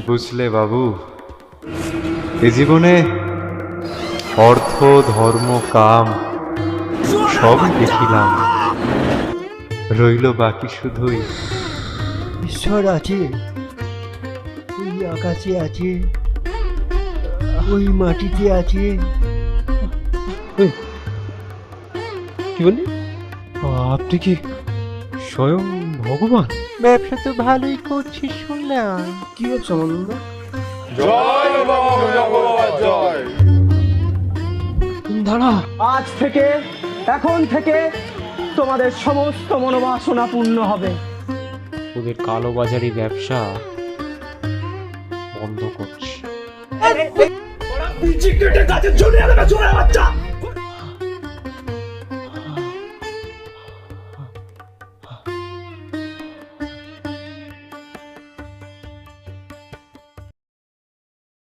বুঝলে বাবু, এ জীবনে অর্থ ধর্ম কাম সবই দেখিলাম, রইল বাকি শুধুই ঈশ্বর আছে, ওই আকাশে আছে, ওই মাটিতে আছে। কি বলি? আপনি কি স্বয়ং ভগবান? ব্যবসা তো ভালোই করছিস শুনলাম। কি ব্যবসা মানন্দ? দাঁড়া, আজ থেকে, এখন থেকে তোমাদের সমস্ত মনোবাসনা পূর্ণ হবে। ওদের কালোবাজারি ব্যবসা বন্ধ করছি। কাছে চলে যাবে, চলে বাচ্চা।